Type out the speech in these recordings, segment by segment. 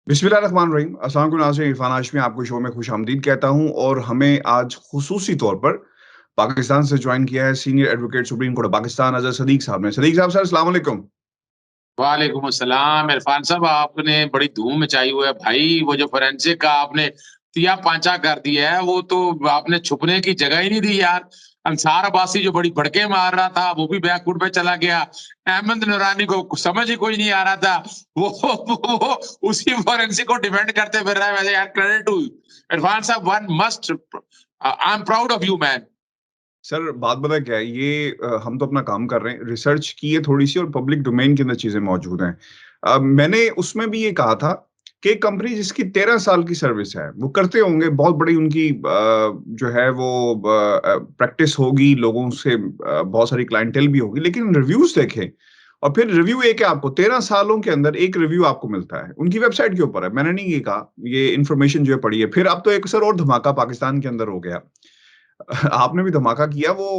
बिस्मिल्लाहिर्रहमानिर्रहीम। अस्सलाम वालेकुम नाज़रीन, इरफ़ान हाशमी आपको शो में खुशामदीद कहता हूँ और हमें आज ख़ुसूसी तौर पर पाकिस्तान से जॉइन किया है senior advocate supreme court of Pakistan Azhar Sadiq साहब ने। सदीक़ साहब सर अस्सलाम वालेकुम। वालेकुम अस्सलाम इरफान साहब, आपने बड़ी धूम मचाई हुई है भाई। वो जो फोरेंसिक का आपने तिया पांचा कर दिया है, वो तो आपने छुपने की जगह ही नहीं दी यार। अंसार अब्बासी जो बड़ी भड़के मार रहा था, वो भी बैकफुट पे चला गया। अहमद नूरानी को समझ ही कोई नहीं आ रहा था। वो उसी फोरेंसिक को डिफेंड करते फिर रहा है। वैसे यार क्रेडिट टू इरफान साहब, one must I am proud of you man. Sir बात पता है क्या है, ये हम तो अपना काम कर रहे हैं, रिसर्च की है थोड़ी-सी और पब्लिक डोमेन के अंदर चीज़ें मौजूद हैं। मैंने उसमें भी ये कहा था कि एक कंपनी जिसकी 13 साल की सर्विस है, वो करते होंगे बहुत बड़ी उनकी जो है वो प्रैक्टिस होगी, लोगों से बहुत सारी क्लाइंटेल भी होगी, लेकिन रिव्यूज़ देखें और फिर रिव्यू एक है आपको 13 सालों के अंदर एक रिव्यू आपको मिलता है। उनकी वेबसाइट के ऊपर है, मैंने नहीं ये कहा, ये इन्फॉर्मेशन जो है पड़ी है। फिर अब तो एक सर और धमाका पाकिस्तान के अंदर हो गया। आपने भी धमाका किया वो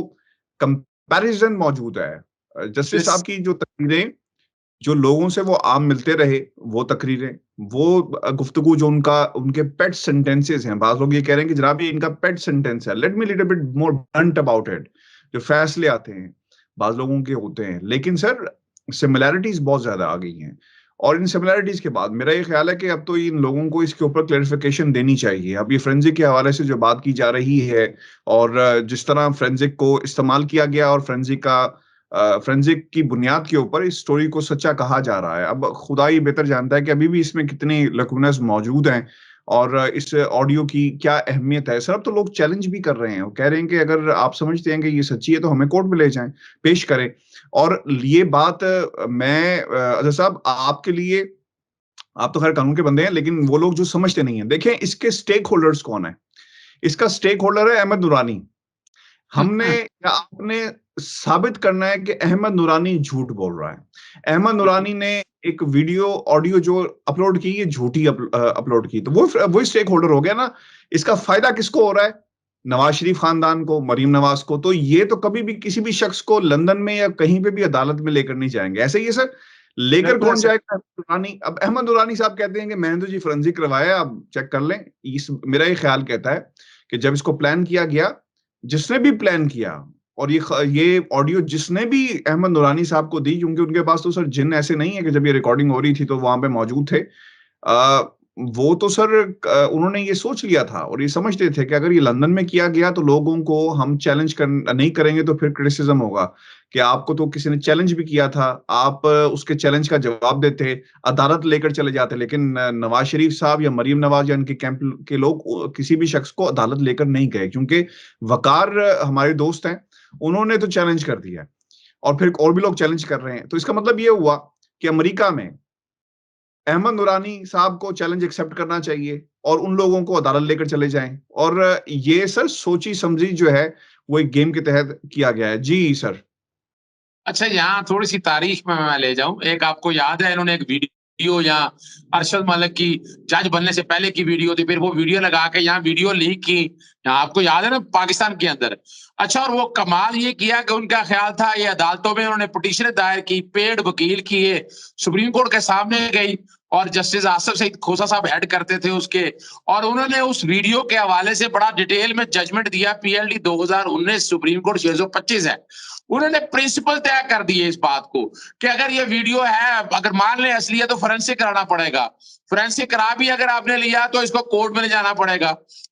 कंपैरिज़न मौजूद है। जस्टिस इस साहब की जो तकरीरें, जो लोगों से वो आम मिलते रहे, वो तकरीरें, वो गुफ्तगू जो उनका उनके पेट सेंटेंसेस हैं, बाज़ लोग ये कह रहे हैं कि जनाब ये इनका पेट सेंटेंस है, let me little bit more blunt about it. जो फैसले आते हैं, बाज़ लोगों के होते हैं, लेकिन सर सिमिलैरिटीज़ बहुत ज़्यादा आ गई हैं। और इन सिमिलैरिटीज़ के बाद मेरा ये ख़्याल है कि अब तो इन लोगों को इसके ऊपर क्लैरिफ़िकेशन देनी चाहिए। अब ये फोरेंसिक के हवाले से जो बात की जा रही है और जिस तरह फोरेंसिक को इस्तेमाल किया गया और फोरेंसिक की बुनियाद के ऊपर इस स्टोरी को सच्चा कहा जा रहा है। अब खुदा ही बेहतर जानता है कि अभी भी इसमें कितने लैकुनास मौजूद हैं और इस ऑडियो की क्या अहमियत है। सर अब तो लोग चैलेंज भी कर रहे हैं। वो कह रहे हैं कि अगर आप समझते हैं कि ये सच्ची है तो हमें कोर्ट में ले जाएँ, पेश करें। और ये बात अज़हर साहब आपके लिए आप तो खैर कानून के बंदे हैं, लेकिन वो लोग जो समझते नहीं हैं। देखें इसके स्टेक होल्डर्स कौन है? इसका स्टेक होल्डर है अहमद नूरानी। हमने या आपने साबित करना है कि अहमद नूरानी झूठ बोल रहा है। अहमद नूरानी ने एक वीडियो, ऑडियो जो अपलोड की, ये झूठी अपलोड की। तो वही स्टेक होल्डर हो गया ना। इसका फ़ायदा किसको हो रहा है? नवाज़ शरीफ खानदान को, मरीम नवाज़ को। तो ये तो कभी भी किसी भी शख्स को लंदन में या कहीं पे भी अदालत में लेकर नहीं जाएँगे। ऐसे ही है सर, लेकर बिल्कुल कौन ऐसा। जाएगा? अहमद नूरानी। अब अहमद नूरानी साहब कहते हैं कि मैंने तो जी फोरेंसिक करवाया है, आप चेक कर लें। मेरा ये ख़्याल कहता है कि जब इसको प्लान किया गया, जिसने भी प्लान किया और ये ऑडियो जिसने भी अहमद नूरानी साहब को दी, क्योंकि उनके पास तो सर जिन ऐसे नहीं है कि जब ये रिकॉर्डिंग हो रही थी तो वहाँ पे मौजूद थे। वो तो सर उन्होंने ये सोच लिया था और ये समझते थे कि अगर ये लंदन में किया गया तो लोगों को हम चैलेंज कर नहीं करेंगे तो फिर क्रिटिसिज्म होगा कि आपको तो किसी ने चैलेंज भी किया था, आप उसके चैलेंज का जवाब देते, अदालत लेकर चले जाते। लेकिन नवाज़ शरीफ साहब या मरीम नवाज़ या इनके कैंप के लोग किसी भी शख्स को अदालत लेकर नहीं गए, क्योंकि वक़ार हमारे दोस्त हैं, उन्होंने तो चैलेंज कर दिया है और फिर और भी लोग चैलेंज कर रहे हैं। तो इसका मतलब ये हुआ कि अमेरिका में अहमद नूरानी साहब को चैलेंज एक्सेप्ट करना चाहिए और उन लोगों को अदालत लेकर चले जाएँ। और ये सर सोची-समझी जो है, वो एक गेम के तहत किया गया है। जी, सर। अच्छा, यहाँ थोड़ी-सी तारीख में मैं ले जाऊँ। एक आपको याद है इन्होंने एक वीडियो यहाँ अरशद मलिक की जज बनने से पहले की वीडियो थी, फिर वो वीडियो लगा के यहाँ वीडियो लीक की। यहाँ आपको याद है ना पाकिस्तान के अंदर। अच्छा, और वो कमाल ये किया कि उनका ख़्याल था ये अदालतों में उन्होंने पिटीशन दायर की, पेड वकील किए, सुप्रीम कोर्ट के सामने गई और जस्टिस आसिफ सईद खोसा साहब हेड करते थे उसके, और उन्होंने उस वीडियो के हवाले से बड़ा डिटेल में जजमेंट दिया। पीएलडी 2019 सुप्रीम कोर्ट 625 है। उन्होंने प्रिंसिपल तय कर दिए इस बात को कि अगर ये वीडियो है, अगर मान लें असली है तो फोरेंसिक कराना पड़ेगा। फोरेंसिक करा भी अगर आपने लिया तो इसको कोर्ट में ले जाना पड़ेगा।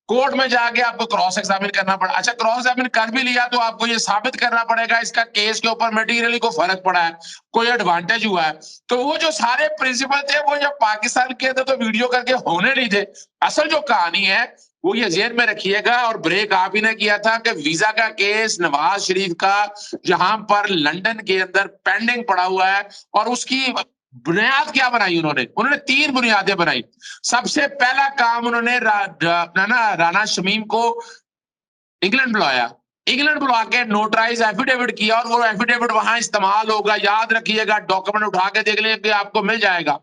कोर्ट में जाके आपको क्रॉस एग्जामिन करना पड़ा। अच्छा, क्रॉस एग्जामिन कर भी लिया तो आपको ये साबित करना पड़ेगा इसका केस के ऊपर मटेरियली को फर्क पड़ा है, कोई एडवांटेज हुआ है। तो वो जो सारे प्रिंसिपल थे वो जब पाकिस्तान के अंदर तो वीडियो करके होने नहीं थे। असल जो कहानी है वो ये जेहन में रखिएगा। और ब्रेक आप ही ने किया था कि वीजा का केस नवाज शरीफ का जहां पर लंदन के अंदर पेंडिंग पड़ा हुआ है, और उसकी बुनियाद क्या बनाई उन्होंने? उन्होंने 3 बुनियादें बनाई। सबसे पहला काम उन्होंने राना शमीम को इंग्लैंड बुलाया। इंग्लैंड बुला के नोटराइज एफिडेविट किया और वो एफिडेविट वहां इस्तेमाल होगा। याद रखिएगा, डॉक्यूमेंट उठा के देख लेंगे, आपको मिल जाएगा।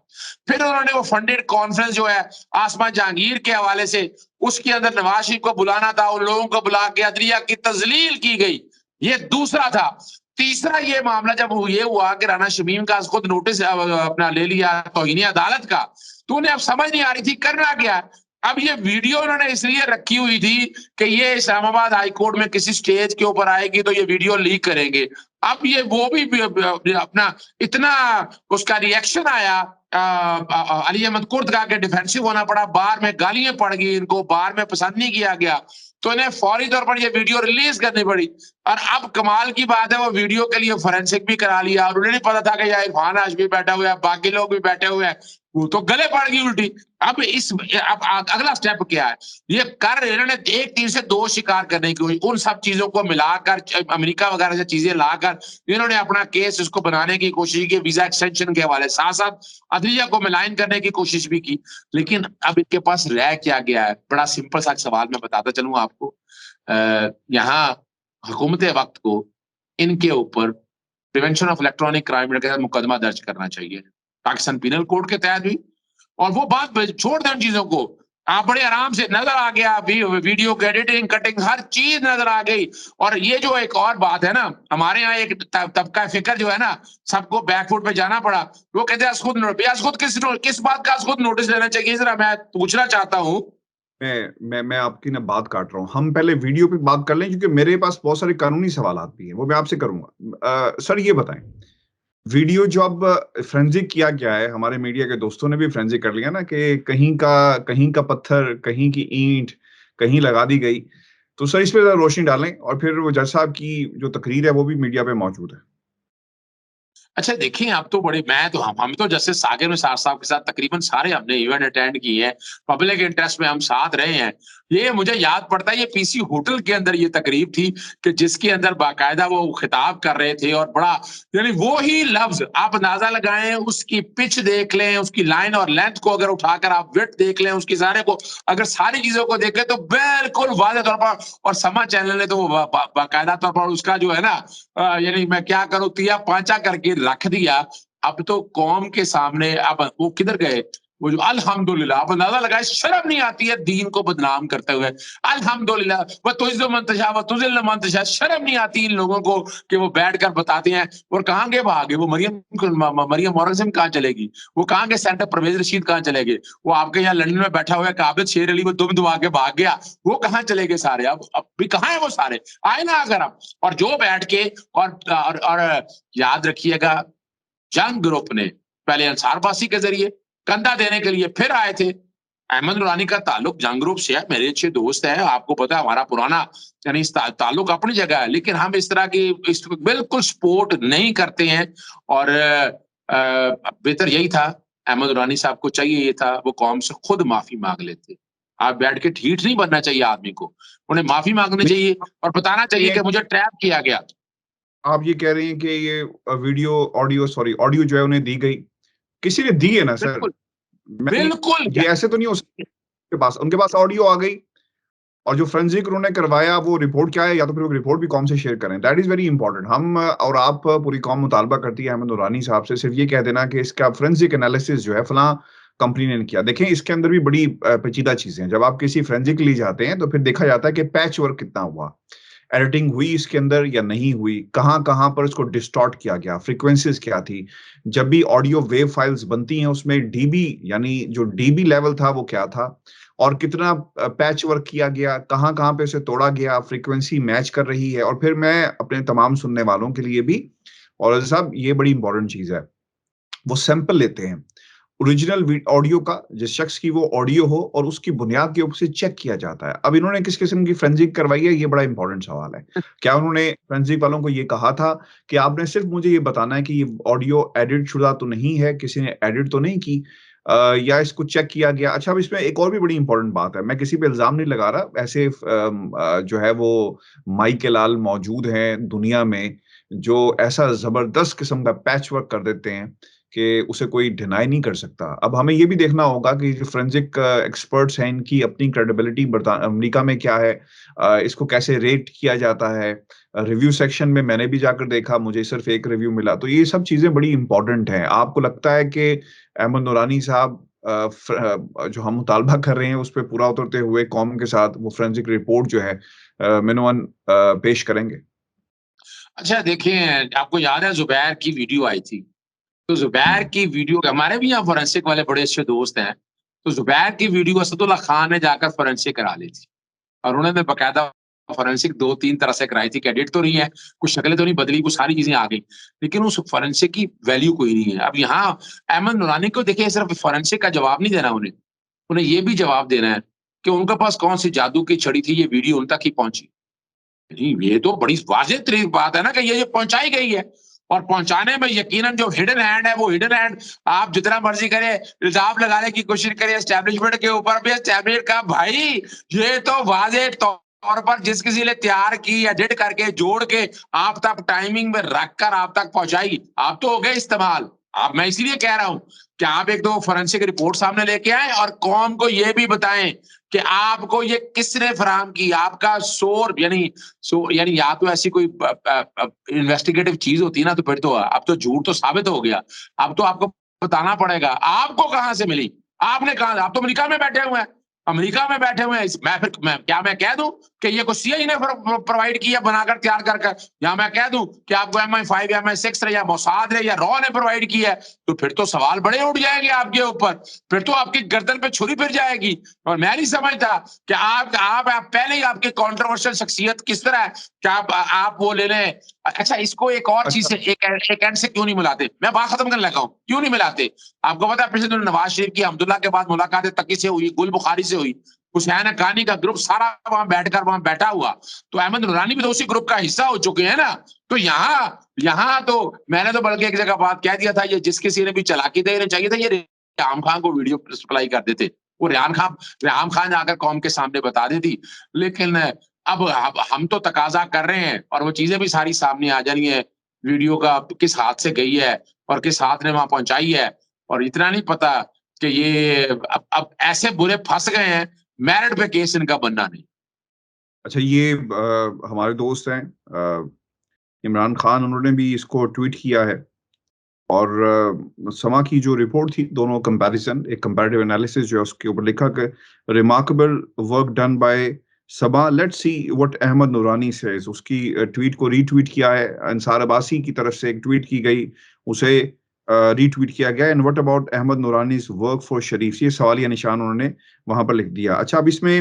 फिर उन्होंने वो फंडेड कॉन्फ्रेंस जो है आसमा जहांगीर के हवाले से, उसके अंदर नवाज शरीफ को बुलाना था, उन लोगों को बुला के अदलिया की तजलील की गई। ये दूसरा था। तीसरा ये मामला जब ये हुआ कि राना शमीम का खुद नोटिस अपना ले लिया तौहीन अदालत का, तो उन्हें अब समझ नहीं आ रही थी करना क्या है। अब ये वीडियो उन्होंने इसलिए रखी हुई थी कि ये इस्लामाबाद हाई कोर्ट में किसी स्टेज के ऊपर आएगी तो ये वीडियो लीक करेंगे। अब ये वो भी अपना इतना उसका रिएक्शन आया, अली अहमद कुर्द के डिफेंसिव होना पड़ा, बार में गालियां पड़ गई इनको, बार में पसंद नहीं किया गया, तो इन्हें फौरी तौर पर ये वीडियो रिलीज करनी पड़ी। और अब कमाल की बात है, वो वीडियो के लिए फोरेंसिक भी करा लिया और उन्हें नहीं पता था कि यार इरफान हाशमी बैठा हुआ है, बाकी लोग भी बैठे हुए हैं, वो तो गले पड़ गई उल्टी। अब अगला स्टेप क्या है, ये कर इन्होंने एक तीर से दो शिकार करने की कोशिश, उन सब चीजों को मिलाकर अमेरिका वगैरह से चीजें लाकर इन्होंने अपना केस इसको बनाने की कोशिश की, वीजा एक्सटेंशन के हवाले, साथ साथ अदलिया को मिलाइन करने की कोशिश भी की। लेकिन अब इनके पास रह क्या गया है, बड़ा सिंपल सा सवाल मैं बताता चलूं आपको। यहाँ हुकूमत वक्त को इनके ऊपर प्रिवेंशन ऑफ इलेक्ट्रॉनिक क्राइम के तहत मुकदमा दर्ज करना चाहिए, पाकिस्तान पीनल कोड के तहत भी। और वो बात छोड़ दें उन चीजों को, आप बड़े आराम से नजर आ गया, वीडियो की एडिटिंग कटिंग हर चीज नजर आ गई। और ये जो एक और बात है ना, हमारे यहाँ एक तबका फिक्र जो है ना, सबको बैकफुट पे जाना पड़ा, वो कहते हैं खुद किस बात का खुद नोटिस लेना चाहिए, जरा मैं पूछना चाहता हूँ। मैं आपकी ना बात काट रहा हूँ। हम पहले वीडियो पे बात कर लें क्योंकि मेरे पास बहुत सारे कानूनी सवालात भी हैं, वो मैं आपसे करूँगा। सर ये बताएं, वीडियो जो अब फोरेंसिक किया गया है, हमारे मीडिया के दोस्तों ने भी फोरेंसिक कर लिया ना कि कहीं का पत्थर, कहीं की ईंट, कहीं लगा दी गई। तो सर इस पे ज़रा रोशनी डालें और फिर वो जज साहब की जो तकरीर है वो भी मीडिया पे मौजूद है। अच्छा देखिए, आप तो बड़े मैं तो हम तो जैसे साकिर निसार साहब के साथ तकरीबन सारे हमने इवेंट अटेंड किए हैं, पब्लिक इंटरेस्ट में हम साथ रहे हैं। ये मुझे याद पड़ता है, ये पीसी होटल के अंदर ये तकरीब थी कि जिसके अंदर बाकायदा वो खिताब कर रहे थे, और बड़ा यानी वो ही लफ्ज आप अंदाजा लगाएं, उसकी पिच देख लें, उसकी लाइन और लेंथ को अगर उठाकर आप विड्थ देख लें, उसकी सारे को अगर सारी चीजों को देखें तो बिल्कुल वाज़ेह तौर पर। और समा चैनल ने तो वो बाकायदा तौर पर उसका जो है ना, यानी मैं क्या करूं, तिया पांचा करके रख दिया। अब तो कौम के सामने अब वो किधर गए, वो जो अल्हम्दुलिल्लाह, आप अंदाजा लगाए, शर्म नहीं आती है दीन को बदनाम करते हुए। अल्हम्दुलिल्लाह व तुइज़्ज़ु मन तशा व तुज़िल्लु मन तशा, शर्म नहीं आती इन लोगों को कि वो बैठकर बताते हैं। और कहां गए भागे वो मरियम मौरसिम कहां चलेगी, वो कहां गए सेंटर परवेज रशीद कहां चले गए, वो आपके यहाँ लंदन में बैठा हुआ है काबिज शेर अली, वो दुम दुआ के भाग गया, वो कहां चले गए सारे, अब भी कहां है वो सारे, आए ना अगर आप। और जो बैठ के और याद रखिएगा, जंग ग्रुप ने पहले अंसार बासी के जरिए कंधा देने के लिए फिर आए थे। अहमद नुरानी का ताल्लुक जंग ग्रुप से है, मेरे अच्छे दोस्त है, आपको पता है हमारा पुराना यानी ताल्लुक अपनी जगह है, लेकिन हम इस तरह की बिल्कुल सपोर्ट नहीं करते हैं। और बेहतर यही था, अहमद नुरानी साहब को चाहिए ये था वो कौम से खुद माफी मांग लेते। आप बैठ के ठीठ नहीं बनना चाहिए आदमी को, उन्हें माफी मांगनी चाहिए और बताना चाहिए कि मुझे ट्रैप किया गया। आप ये कह रहे हैं कि ये वीडियो ऑडियो जो है उन्हें दी गई, किसी ने दी है ना सर? बिल्कुल, मैं बिल्कुल ये ऐसे तो नहीं हो सकता उनके पास ऑडियो आ गई और जो फोरेंसिक उन्होंने करवाया वो रिपोर्ट क्या है, या तो फिर वो रिपोर्ट भी कौम से शेयर करें। That is very important. हम और आप पूरी कौम मुतालबा करती है अहमद नूरानी साहब से सिर्फ ये कह देना कि इसका फोरेंसिक एनालिसिस जो है फलां कंपनी ने किया। देखें इसके अंदर भी बड़ी पेचीदा चीजें हैं। जब आप किसी फोरेंसिक के लिए जाते हैं तो फिर देखा जाता है कि पैच वर्क कितना हुआ, एडिटिंग हुई इसके अंदर या नहीं हुई, कहाँ-कहाँ पर इसको डिस्टॉर्ट किया गया, फ्रीक्वेंसीज़ क्या थी। जब भी ऑडियो वेव फाइल्स बनती हैं उसमें डीबी यानी जो डीबी लेवल था वो क्या था और कितना पैच वर्क किया गया, कहाँ-कहाँ पे उसे तोड़ा गया, फ्रीक्वेंसी मैच कर रही है। और फिर मैं अपने तमाम सुनने वालों के लिए भी, और साहब ये बड़ी इंपॉर्टेंट चीज़ है, वो सैंपल लेते हैं। ओरिजिनल ऑडियो का, जिस शख्स की वो ऑडियो हो और उसकी बुनियाद के ऊपर से चेक किया जाता है। अब इन्होंने किस किस्म की फोरेंसिक करवाई है, ये बड़ा इंपॉर्टेंट सवाल है। क्या उन्होंने फोरेंसिक वालों को ये कहा था कि आपने सिर्फ मुझे ये बताना है कि ये ऑडियो एडिट शुदा तो नहीं है, किसी ने एडिट तो नहीं की, या इसको चेक किया गया? अच्छा, अब इसमें एक और भी बड़ी इंपॉर्टेंट बात है, मैं किसी पे इल्ज़ाम नहीं लगा रहा, ऐसे जो है वो माई के लाल मौजूद हैं दुनिया में, जो ऐसा ज़बरदस्त किस्म का पैच वर्क कर देते हैं कि उसे कोई डिनाई नहीं कर सकता। अब हमें ये भी देखना होगा कि जो फोरेंसिक एक्सपर्ट्स हैं, इनकी अपनी क्रेडिबिलिटी अमेरिका में क्या है? इसको कैसे रेट किया जाता है? रिव्यू सेक्शन में मैंने भी जाकर देखा, मुझे सिर्फ़ एक रिव्यू मिला। तो ये सब चीज़ें बड़ी इम्पोर्टेंट हैं। आपको लगता है कि अहमद नूरानी साहब जो हम मुतालबा कर रहे हैं, उस पे पूरा उतरते हुए कौम के साथ वो फोरेंसिक रिपोर्ट जो है मिनवन पेश करेंगे? अच्छा देखिए, आपको याद है जुबैर की वीडियो आई थी, तो ज़ुबैर की वीडियो, हमारे भी यहाँ फोरेंसिक वाले बड़े अच्छे दोस्त हैं, तो ज़ुबैर की वीडियो असदुल्ला खान ने जाकर फोरेंसिक करा ली थी और उन्होंने बकायदा फोरेंसिक 2-3 तरह से कराई थी कि एडिट तो नहीं है, कुछ शक्लें तो नहीं बदली, कुछ सारी चीज़ें आ गई, लेकिन उस फोरेंसिक की वैल्यू कोई नहीं है। अब यहाँ अहमद नूरानी को देखिए, सिर्फ फोरेंसिक का जवाब नहीं देना उन्हें, उन्हें ये भी जवाब देना है कि उनके पास कौन-सी जादू की छड़ी थी, ये वीडियो उन तक ही पहुँची। जी, ये तो बड़ी वाज़ेह-तरीन बात है ना कि ये पहुँचाई गई है और पहुँचाने में यकीनन जो हिडन हैंड है, वो हिडन हैंड आप जितना मर्ज़ी करें, इल्ज़ाम लगाने की कोशिश करें एस्टेब्लिशमेंट के ऊपर भी, एस्टेब्लिशमेंट का भाई, ये तो वाज़ेह तौर पर जिस किसी ने तैयार की, एडिट करके, जोड़ के आप तक टाइमिंग में रखकर आप तक पहुँचाई, आप तो हो गए इस्तेमाल। अब मैं इसीलिए कह रहा हूँ कि आप एक तो फोरेंसिक रिपोर्ट सामने लेके आएँ और कौम को ये भी बताएँ कि आपको ये किसने फराहम की, आपका यानी या तो ऐसी कोई इन्वेस्टिगेटिव चीज होती है ना, तो फिर तो अब तो झूठ तो साबित हो गया। अब तो आपको बताना पड़ेगा आपको कहां से मिली, आपने कहा, आप तो अमेरिका में बैठे हुए हैं, अमेरिका में बैठे हुए हैं। मैं कह दूं कि ये को सीआईए ने प्रोवाइड किया, बनाकर तैयार कर कर, या मैं कह दूं कि आपको MI5 या MI6 या मोसाद या रॉ ने प्रोवाइड किया है, तो फिर तो सवाल बड़े उठ जाएंगे आपके ऊपर, फिर तो आपकी गर्दन पे छुरी फिर जाएगी। और मैं नहीं समझता कि आप पहले ही आपकी कंट्रोवर्शियल शख्सियत किस तरह है कि आप वो ले लें। अच्छा, इसको एक और चीज अच्छा, से एक एंड से क्यों नहीं मिलाते, मैं बात खत्म करने लगा हूं, क्यों नहीं मिलाते? आपको पता है पिछले दिनों नवाज शरीफ की अब्दुल्ला के बाद मुलाकात तकी से हुई, गुल बुखारी से हुई, हुसैन हक्कानी का ग्रुप सारा वहां बैठा हुआ, तो अहमद नूरानी भी तो उसी ग्रुप का हिस्सा हो चुके हैं ना। तो यहाँ तो मैंने तो बल्कि एक जगह बात कह दिया था, ये जिस किसी ने भी चालाकी देना चाहिए था, ये रेहाम खान को वीडियो सप्लाई कर देते, वो रेहाम खान जाकर कौम के सामने बता देती। लेकिन अब हम तो तकाजा कर रहे हैं और वो चीजें भी सारी सामने आ जानी है, वीडियो का किस हाथ से गई है और किस हाथ ने वहां पहुंचाई है। और इतना नहीं पता कि ये अब ऐसे बुरे फंस गए हैं, मेरिट पे केस इनका बनना नहीं। अच्छा, ये हमारे दोस्त हैं इमरान खान, उन्होंने भी इसको ट्वीट किया है और समा की जो रिपोर्ट थी, दोनों कंपैरिजन, एक कंपैरेटिव एनालिसिस जो है उसके ऊपर लिखा कि remarkable work done by Saba, let's see what Ahmad Noorani says. उसकी ट्वीट को रीट्वीट किया है, अंसार अब्बासी की तरफ से एक ट्वीट की गई, उसे रीट्वीट किया गया। And what about Ahmed Noorani's work for Sharif, ये सवालिया निशान उन्होंने वहां पर लिख दिया। अच्छा, अब इसमें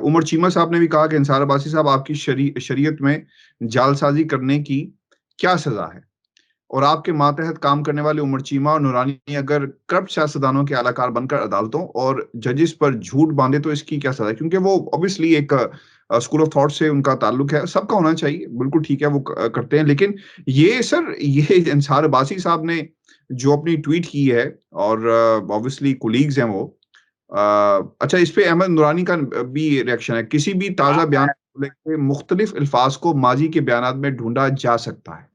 उमर चीमा साहब ने भी कहा कि अंसार अब्बासी साहब, आपकी शरीयत में जालसाजी करने की क्या सजा है? और आपके मातहत काम करने वाले उमर चीमा और नूरानी अगर करप्ट सियासतदानों के आलाकार बनकर अदालतों और जजेस पर झूठ बांधे तो इसकी क्या सजा है? क्योंकि वो ऑब्वियसली एक स्कूल ऑफ थॉट से उनका ताल्लुक है, सबका होना चाहिए, बिल्कुल ठीक है, वो करते हैं। लेकिन ये सर, ये अंसार अब्बासी साहब ने जो अपनी ट्वीट की है और ऑब्वियसली कोलीग्स हैं वो, अच्छा, इस पे अहमद नूरानी का भी रिएक्शन है, किसी भी ताज़ा बयान को लेके मुख्तलिफ अल्फाज को माजी के बयानात में ढूंढा जा सकता है।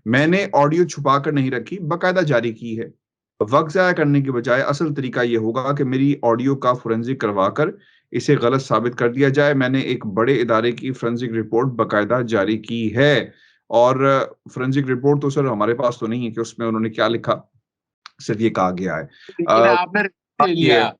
मैंने ऑडियो छुपा कर नहीं रखी, बाकायदा जारी की है। वक़्त ज़ाया करने के बजाय असल तरीका ये होगा कि मेरी ऑडियो का फोरेंसिक करवाकर इसे गलत साबित कर दिया जाए। मैंने एक बड़े इदारे की फोरेंसिक रिपोर्ट बाकायदा जारी की है और फोरेंसिक रिपोर्ट तो सर हमारे पास तो नहीं है कि उसमें उन्होंने क्या लिखा, सिर्फ़ ये कहा गया है। लेकिन अब आपने ले ये लिया, है,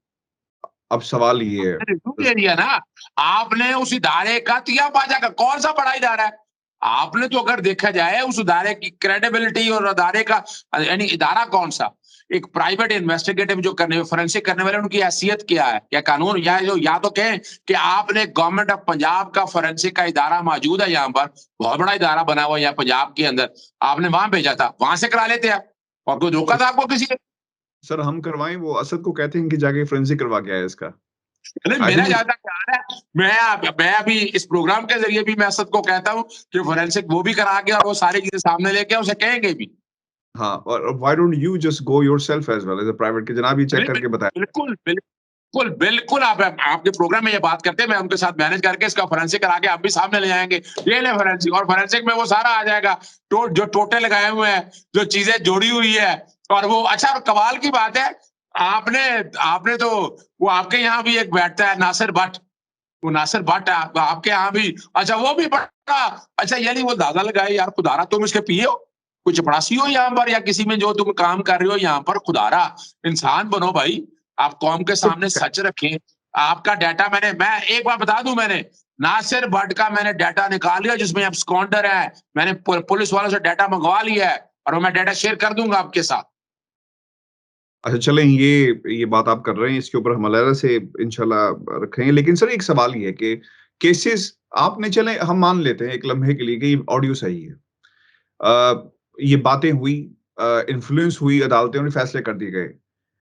अब सवाल ये है। रिव्यू दे दिया ना, आपने उस इदारे का तिया बाजा का कौन सा बड़ा इदारा है? आपने तो अगर देखा जाए उस इदारे की क्रेडिबिलिटी और इदारे का यानी इदारा कौन सा, एक प्राइवेट इन्वेस्टिगेटिव जो करने फोरेंसिक करने वाले, उनकी हैसियत क्या है, क्या कानून, या तो कहें कि आपने गवर्नमेंट ऑफ पंजाब का फोरेंसिक का इदारा मौजूद है यहाँ पर, बहुत बड़ा इदारा बना हुआ है यहाँ पंजाब के अंदर, आपने वहां भेजा था, वहां से करा लेते आप, और कोई रोका था आपको किसी ने? सर हम करवाएँ, वो असद को कहते हैं कि जाके फोरेंसिक करवा के आए इसका। नहीं, आई मेरा थिंक ज्यादा ख्याल है, मैं अभी इस प्रोग्राम के जरिए भी मैं असद को कहता हूँ कि फोरेंसिक वो भी करा के और वो सारी चीजें सामने लेके उसे कहेंगे भी। हाँ, और why don't you just go yourself as well as a private, कि जनाब ये चेक करके बताएँ। बिल्कुल बिल्कुल बिल्कुल, आप आपके प्रोग्राम में ये बात करते हैं, मैं उनके साथ मैनेज करके इसका फोरेंसिक करा के आप भी सामने ले आएंगे, ये ले फोरेंसिक, और फोरेंसिक में वो सारा आ जाएगा, जो टोटे लगाए हुए हैं, जो चीजें जोड़ी हुई है। और वो अच्छा, और कमाल की बात है, आपने आपने तो, वो आपके यहाँ भी एक बैठता है नासिर भट्ट, वो नासिर भट्ट है आपके यहाँ भी, अच्छा वो भी बड़ा अच्छा, यानी वो दादा लगाए यार, खुदारा तुम इसके पिए हो, कुछ चपड़ासी हो यहाँ पर या किसी में जो तुम काम कर रहे हो यहाँ पर, खुदारा इंसान बनो भाई, आप कौम के सामने सच रखें। आपका डाटा मैं एक बार बता दूं, मैंने नासिर भट्ट का मैंने डाटा निकाल लिया जिसमें अब स्कॉन्डर है, मैंने पुलिस वालों से डाटा मंगवा लिया है, और वो मैं डाटा शेयर कर दूंगा आपके साथ। अच्छा चलें, ये बात आप कर रहे हैं, इसके ऊपर हम अलग से इंशाल्लाह रखेंगे। लेकिन सर एक सवाल ये है कि केसेस आपने, चलें हम मान लेते हैं एक लम्हे के लिए कि ये ऑडियो सही है। ये बातें हुई, इन्फ्लुएंस हुई, अदालतों ने फैसले कर दिए गए।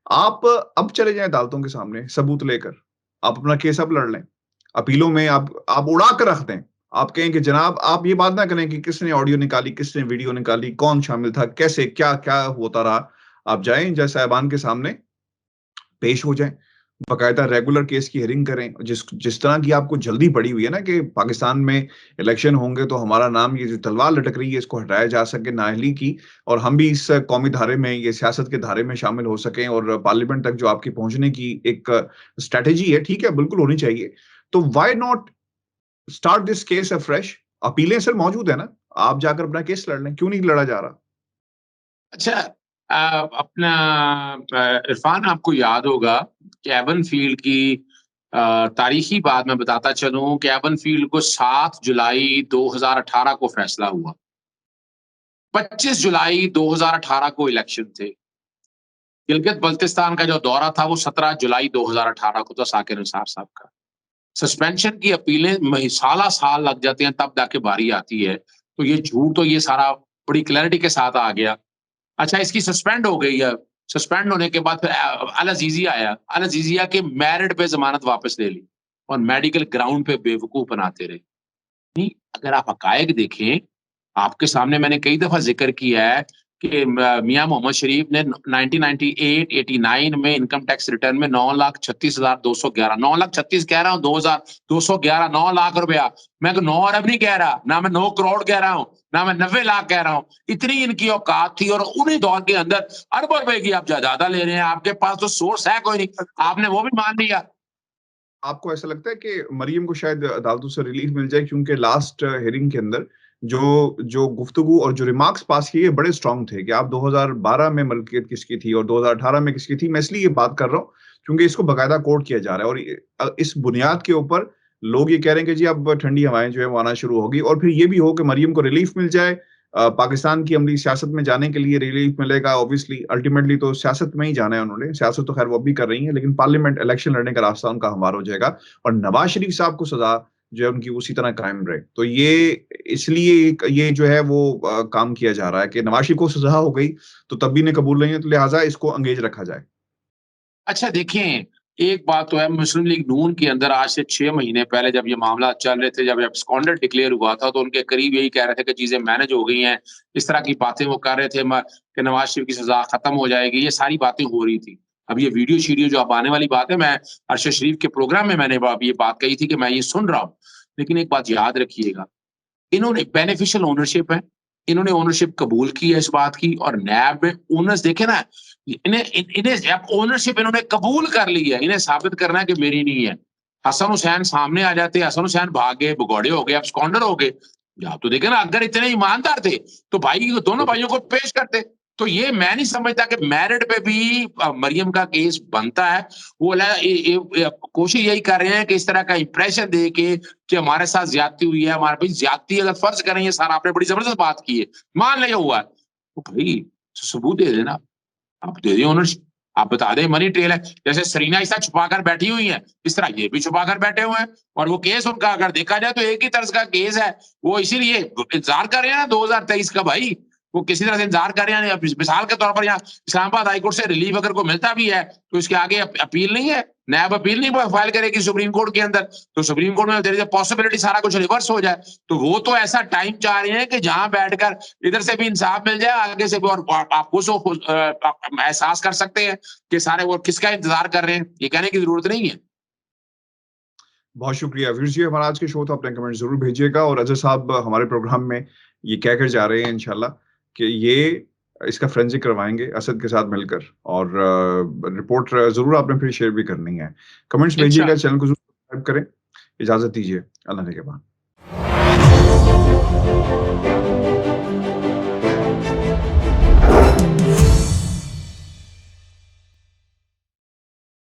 आप अब चले जाएँ अदालतों के सामने सबूत लेकर, आप अपना केस अब लड़ लें। अपीलों में आप उड़ा कर रख दें। आप कहें कि जनाब आप ये बात ना करें कि किसने ऑडियो निकाली, किसने वीडियो निकाली, कौन शामिल था, कैसे, क्या-क्या होता रहा। आप जाएँ जज साहिबान के सामने, पेश हो जाएँ, बाकायदा रेगुलर केस की हियरिंग करें। जिस जिस तरह की आपको जल्दी पड़ी हुई है ना कि पाकिस्तान में इलेक्शन होंगे तो हमारा नाम, ये जो तलवार लटक रही है, इसको हटाया जा सके नाअहली की, और हम भी इस कौमी धारे में, ये सियासत के धारे में शामिल हो सकें, और पार्लियामेंट तक जो आपकी पहुँचने की एक स्ट्रैटेजी है, ठीक है, बिल्कुल होनी चाहिए। तो why not start this case afresh? अपीलें सर मौजूद है ना, आप जाकर अपना केस लड़ लें, क्यों नहीं लड़ा जा रहा? अच्छा, अपना इरफान, आपको याद होगा कैबन फील्ड की तारीखी बात मैं बताता चलूं। कैबन फील्ड को 7 जुलाई 2018 को फैसला हुआ। 25 जुलाई 2018 को इलेक्शन थे। गिलगित बल्तिस्तान का जो दौरा था वो 17 जुलाई 2018 को था, साकिर निसार साहब का। सस्पेंशन की अपीलें साला साल लग जाती हैं, तब जाके बारी आती है। तो ये झूठ, तो ये सारा बड़ी क्लैरिटी के साथ आ गया। अच्छा, इसकी सस्पेंड हो गई है। सस्पेंड होने के बाद फिर अल अजीजिया आया। अल अजीजिया के मेरिट पे जमानत वापस ले ली और मेडिकल ग्राउंड पे बेवकूफ बनाते रहे। नहीं, अगर आप हकायक देखें, आपके सामने मैंने कई दफा जिक्र किया है कि मियां मोहम्मद शरीफ ने 1998-89 में इनकम टैक्स रिटर्न में 9,36,211, 9,36,000 कह रहा हूँ, 2,211, 9 लाख रुपया। मैं तो 9 अरब नहीं कह रहा, ना मैं 9 करोड़ कह रहा हूँ, ना मैं 90 लाख कह रहा हूँ। इतनी इनकी औकात थी, और उन्हीं दौर के अंदर अरबों रुपए की आप जायदादा ले रहे हैं। आपके पास तो सोर्स है कोई नहीं, आपने वो भी मान लिया। आपको ऐसा लगता है कि मरियम को शायद अदालतों से रिलीफ मिल जाए, क्योंकि लास्ट हियरिंग के अंदर जो जो गुफ्तगू और जो रिमार्क्स पास किए बड़े स्ट्रांग थे कि आप 2012 में मलकियत किसकी थी और 2018 में किसकी थी। मैं इसलिए ये बात कर रहा हूँ क्योंकि इसको बाकायदा कोर्ट किया जा रहा है, और इस बुनियाद के ऊपर लोग ये कह रहे हैं कि जी अब ठंडी हवाएं जो है वो आना शुरू होगी, और फिर ये भी हो कि मरियम को रिलीफ मिल जाए। पाकिस्तान की अमली सियासत में जाने के लिए रिलीफ मिलेगा। ऑब्वियसली अल्टीमेटली तो सियासत में ही जाना है उन्होंने, सियासत तो खैर वो भी कर रही है, लेकिन पार्लियामेंट इलेक्शन लड़ने का रास्ता उनका हमवार हो जाएगा, और नवाज शरीफ साहब को सजा जो है उनकी उसी तरह कायम रहे। तो ये इसलिए ये जो है वो काम किया जा रहा है कि नवाज शरीफ को सजा हो गई तो तब भी इन्हें कबूल नहीं है, तो लिहाजा इसको अंगेज रखा जाए। अच्छा देखें, एक बात तो है, मुस्लिम लीग नून के अंदर आज से 6 महीने पहले जब ये मामला चल रहे थे, जब एब्सकॉन्डेड डिक्लेयर हुआ था, तो उनके करीब यही कह रहे थे कि चीज़ें मैनेज हो गई हैं। इस तरह की बातें वो कर रहे थे कि नवाज शरीफ की सज़ा खत्म हो जाएगी, ये सारी बातें हो रही थी। अब ये वीडियो-शीडियो जो अब आने वाली बात है, मैं अरशद शरीफ के प्रोग्राम में मैंने अब ये बात कही थी कि मैं ये सुन रहा हूँ। लेकिन एक बात याद रखिएगा, इन्होंने बेनिफिशियल ओनरशिप है, इन्होंने ओनरशिप कबूल की है इस बात की, और नैब में ओनर्स देखे ना, इन्हें जब ओनरशिप इन्होंने कबूल कर ली है, इन्हें साबित करना है कि मेरी नहीं है। हसन हुसैन सामने आ जाते, हसन हुसैन भाग गए, भगौड़े हो गए, एब्सकॉन्डर हो गए। आप तो देखे ना, अगर इतने ईमानदार थे तो भाई दोनों भाइयों को पेश करते। तो ये मैं नहीं समझता कि मेरिट पे भी मरियम का केस बनता है। वो कोशिश यही कर रहे हैं कि इस तरह का इंप्रेशन दे के कि हमारे साथ ज्यादती हुई है, हमारे भाई ज्यादती अगर फर्ज करें, ये सारा आपने बड़ी जबरदस्त बात की है, मान लिया हुआ है, तो भाई सबूत दे देना, आप दे दिए ओनरशिप, आप बता दें मनी ट्रेल है। जैसे सरीना इस तरह छुपाकर बैठी हुई है, इस तरह ये भी छुपाकर बैठे हुए हैं, और वो केस उनका अगर देखा जाए तो एक ही तर्ज का केस है। वो इसीलिए इंतजार कर रहे हैं ना 2023 का, भाई वो किसी तरह से इंतजार कर रहे हैं। मिसाल के तौर पर यहाँ इस्लामाबाद हाईकोर्ट से रिलीफ अगर को मिलता भी है तो इसके आगे अपील नहीं है, नैब अपील नहीं फाइल करेगी सुप्रीम कोर्ट के अंदर, तो सुप्रीम कोर्ट में देयर इज अ पॉसिबिलिटी सारा कुछ रिवर्स हो जाए। तो वो तो ऐसा टाइम चाह रहे हैं कि जहां बैठकर इधर से भी इंसाफ मिल जाए, आगे से भी, और आपको एहसास कर सकते हैं कि सारे वो किसका इंतजार कर रहे हैं, ये कहने की जरूरत नहीं है। बहुत शुक्रिया वीर जी, हमारा आज के शो था, अपने कमेंट ज़रूर भेजिएगा, और अजय साहब हमारे प्रोग्राम में ये कहकर जा रहे हैं इंशाल्लाह कि ये इसका फोरेंसिक करवाएँगे असद के साथ मिलकर, और रिपोर्ट ज़रूर आपने फिर शेयर भी करनी है। कमेंट्स भेजिएगा, इंशाल्लाह। चैनल को ज़रूर सब्सक्राइब करें। इजाज़त दीजिए, अल्लाह ने के बाद।